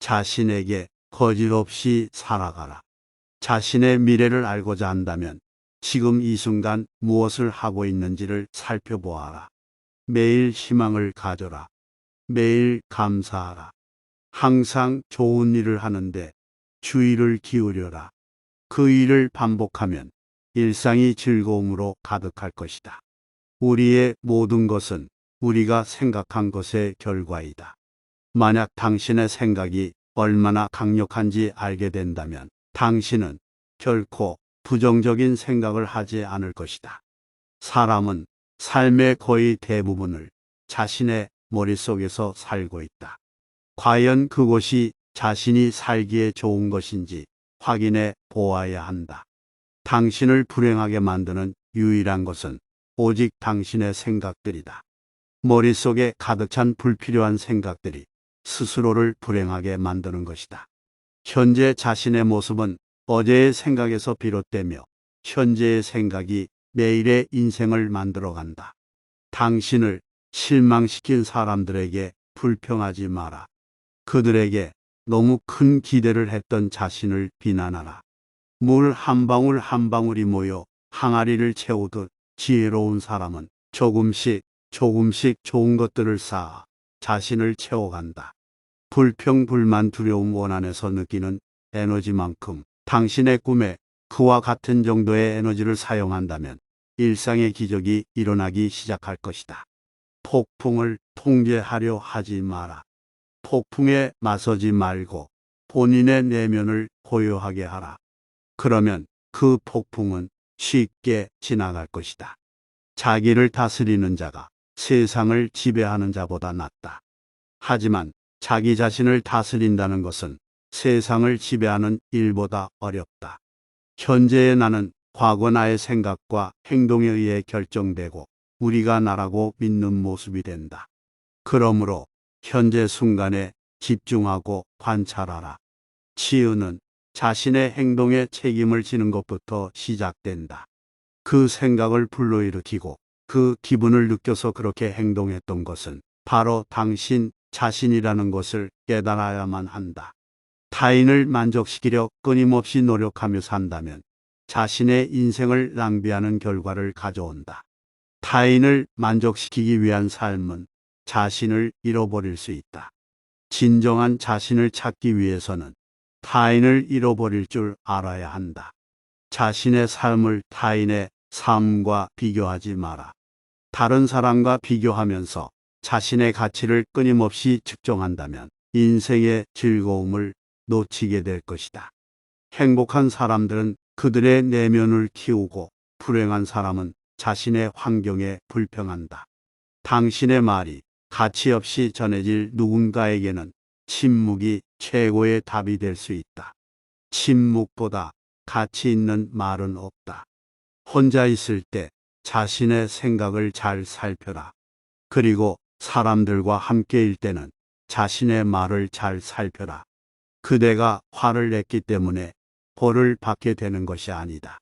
자신에게 거짓 없이 살아가라. 자신의 미래를 알고자 한다면 지금 이 순간 무엇을 하고 있는지를 살펴보아라. 매일 희망을 가져라. 매일 감사하라. 항상 좋은 일을 하는데 주의를 기울여라. 그 일을 반복하면 일상이 즐거움으로 가득할 것이다. 우리의 모든 것은 우리가 생각한 것의 결과이다. 만약 당신의 생각이 얼마나 강력한지 알게 된다면 당신은 결코 부정적인 생각을 하지 않을 것이다. 사람은 삶의 거의 대부분을 자신의 머릿속에서 살고 있다. 과연 그것이 자신이 살기에 좋은 것인지 확인해 보아야 한다. 당신을 불행하게 만드는 유일한 것은 오직 당신의 생각들이다. 머릿속에 가득 찬 불필요한 생각들이 스스로를 불행하게 만드는 것이다. 현재 자신의 모습은 어제의 생각에서 비롯되며 현재의 생각이 내일의 인생을 만들어간다. 당신을 실망시킨 사람들에게 불평하지 마라. 그들에게 너무 큰 기대를 했던 자신을 비난하라. 물 한 방울 한 방울이 모여 항아리를 채우듯 지혜로운 사람은 조금씩 좋은 것들을 쌓아 자신을 채워간다. 불평, 불만, 두려움, 원한에서 느끼는 에너지만큼 당신의 꿈에 그와 같은 정도의 에너지를 사용한다면 일상의 기적이 일어나기 시작할 것이다. 폭풍을 통제하려 하지 마라. 폭풍에 맞서지 말고 본인의 내면을 고요하게 하라. 그러면 그 폭풍은 쉽게 지나갈 것이다. 자기를 다스리는 자가 세상을 지배하는 자보다 낫다. 하지만 자기 자신을 다스린다는 것은 세상을 지배하는 일보다 어렵다. 현재의 나는 과거 나의 생각과 행동에 의해 결정되고 우리가 나라고 믿는 모습이 된다. 그러므로 현재 순간에 집중하고 관찰하라. 치유는 자신의 행동에 책임을 지는 것부터 시작된다. 그 생각을 불러일으키고 그 기분을 느껴서 그렇게 행동했던 것은 바로 당신 자신이라는 것을 깨달아야만 한다. 타인을 만족시키려 끊임없이 노력하며 산다면 자신의 인생을 낭비하는 결과를 가져온다. 타인을 만족시키기 위한 삶은 자신을 잃어버릴 수 있다. 진정한 자신을 찾기 위해서는 타인을 잃어버릴 줄 알아야 한다. 자신의 삶을 타인의 삶과 비교하지 마라. 다른 사람과 비교하면서 자신의 가치를 끊임없이 측정한다면 인생의 즐거움을 놓치게 될 것이다. 행복한 사람들은 그들의 내면을 키우고 불행한 사람은 자신의 환경에 불평한다. 당신의 말이 가치 없이 전해질 누군가에게는 침묵이 최고의 답이 될 수 있다. 침묵보다 가치 있는 말은 없다. 혼자 있을 때 자신의 생각을 잘 살펴라. 그리고 사람들과 함께일 때는 자신의 말을 잘 살펴라. 그대가 화를 냈기 때문에 벌을 받게 되는 것이 아니다.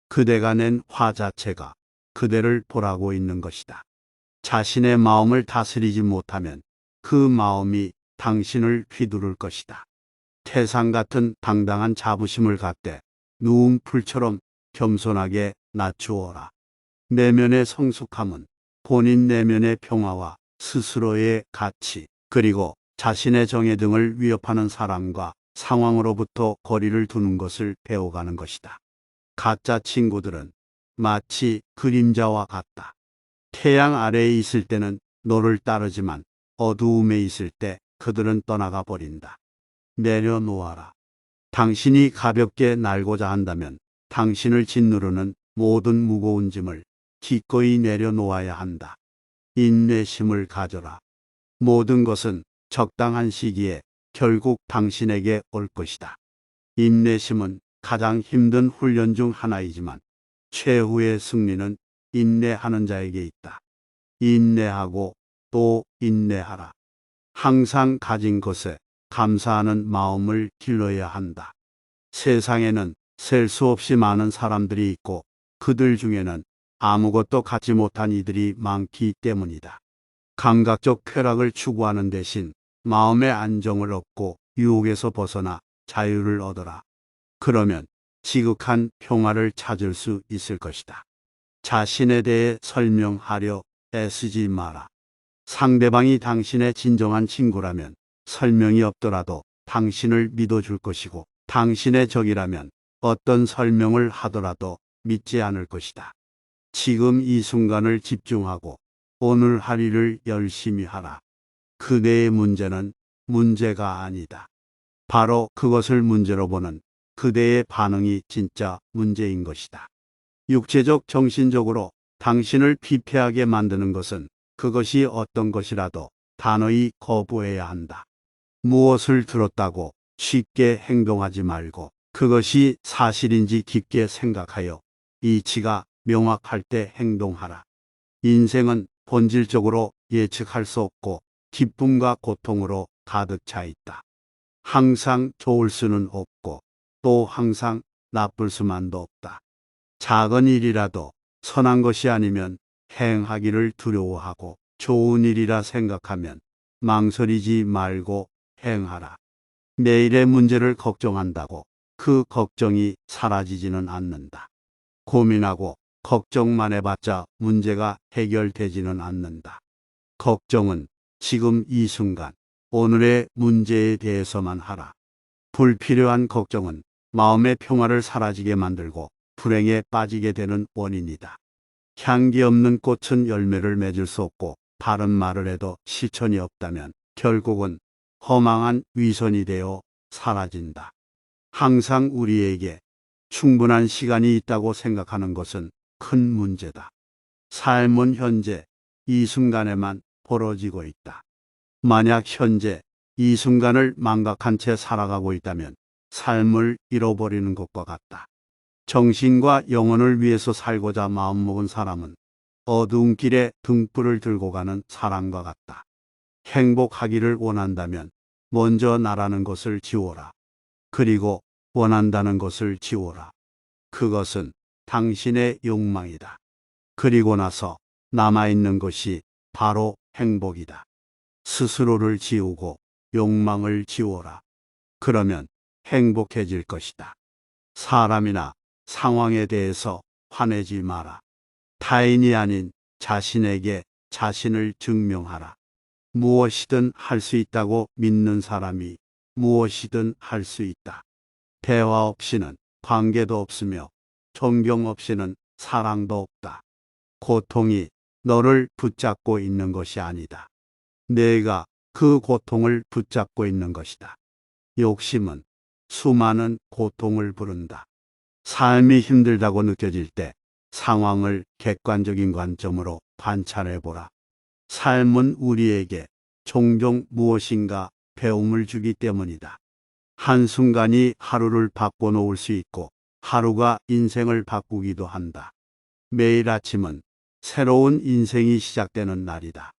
그대가 낸 화 자체가 그대를 보라고 있는 것이다. 자신의 마음을 다스리지 못하면 그 마음이 당신을 휘두를 것이다. 태산 같은 당당한 자부심을 갖되 누운 풀처럼 겸손하게 낮추어라. 내면의 성숙함은 본인 내면의 평화와 스스로의 가치, 그리고 자신의 정의 등을 위협하는 사람과 상황으로부터 거리를 두는 것을 배워가는 것이다. 가짜 친구들은 마치 그림자와 같다. 태양 아래에 있을 때는 너를 따르지만 어두움에 있을 때 그들은 떠나가 버린다. 내려놓아라. 당신이 가볍게 날고자 한다면 당신을 짓누르는 모든 무거운 짐을 기꺼이 내려놓아야 한다. 인내심을 가져라. 모든 것은 적당한 시기에 결국 당신에게 올 것이다. 인내심은 가장 힘든 훈련 중 하나이지만 최후의 승리는 인내하는 자에게 있다. 인내하고 또 인내하라. 항상 가진 것에 감사하는 마음을 길러야 한다. 세상에는 셀 수 없이 많은 사람들이 있고 그들 중에는 아무것도 갖지 못한 이들이 많기 때문이다. 감각적 쾌락을 추구하는 대신 마음의 안정을 얻고 유혹에서 벗어나 자유를 얻어라. 그러면 지극한 평화를 찾을 수 있을 것이다. 자신에 대해 설명하려 애쓰지 마라. 상대방이 당신의 진정한 친구라면 설명이 없더라도 당신을 믿어줄 것이고, 당신의 적이라면 어떤 설명을 하더라도 믿지 않을 것이다. 지금 이 순간을 집중하고 오늘 할 일을 열심히 하라. 그대의 문제는 문제가 아니다. 바로 그것을 문제로 보는 그대의 반응이 진짜 문제인 것이다. 육체적, 정신적으로 당신을 피폐하게 만드는 것은 그것이 어떤 것이라도 단호히 거부해야 한다. 무엇을 들었다고 쉽게 행동하지 말고 그것이 사실인지 깊게 생각하여 이치가 명확할 때 행동하라. 인생은 본질적으로 예측할 수 없고 기쁨과 고통으로 가득 차 있다. 항상 좋을 수는 없고 또 항상 나쁠 수만도 없다. 작은 일이라도 선한 것이 아니면 행하기를 두려워하고 좋은 일이라 생각하면 망설이지 말고 행하라. 내일의 문제를 걱정한다고 그 걱정이 사라지지는 않는다. 고민하고 걱정만 해봤자 문제가 해결되지는 않는다. 걱정은 지금 이 순간 오늘의 문제에 대해서만 하라. 불필요한 걱정은 마음의 평화를 사라지게 만들고 불행에 빠지게 되는 원인이다. 향기 없는 꽃은 열매를 맺을 수 없고, 바른 말을 해도 실천이 없다면 결국은 허망한 위선이 되어 사라진다. 항상 우리에게 충분한 시간이 있다고 생각하는 것은 큰 문제다. 삶은 현재 이 순간에만 벌어지고 있다. 만약 현재 이 순간을 망각한 채 살아가고 있다면 삶을 잃어버리는 것과 같다. 정신과 영혼을 위해서 살고자 마음먹은 사람은 어두운 길에 등불을 들고 가는 사람과 같다. 행복하기를 원한다면 먼저 나라는 것을 지워라. 그리고 원한다는 것을 지워라. 그것은 당신의 욕망이다. 그리고 나서 남아있는 것이 바로 행복이다. 스스로를 지우고 욕망을 지워라. 그러면 행복해질 것이다. 사람이나 상황에 대해서 화내지 마라. 타인이 아닌 자신에게 자신을 증명하라. 무엇이든 할 수 있다고 믿는 사람이 무엇이든 할 수 있다. 대화 없이는 관계도 없으며 존경 없이는 사랑도 없다. 고통이 너를 붙잡고 있는 것이 아니다. 내가 그 고통을 붙잡고 있는 것이다. 욕심은 수많은 고통을 부른다. 삶이 힘들다고 느껴질 때 상황을 객관적인 관점으로 관찰해보라. 삶은 우리에게 종종 무엇인가 배움을 주기 때문이다. 한순간이 하루를 바꿔놓을 수 있고 하루가 인생을 바꾸기도 한다. 매일 아침은 새로운 인생이 시작되는 날이다.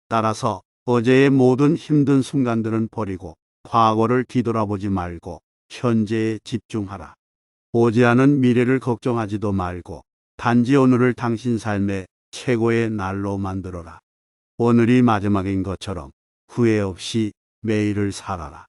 따라서 어제의 모든 힘든 순간들은 버리고 과거를 뒤돌아보지 말고 현재에 집중하라. 오지 않은 미래를 걱정하지도 말고 단지 오늘을 당신 삶의 최고의 날로 만들어라. 오늘이 마지막인 것처럼 후회 없이 매일을 살아라.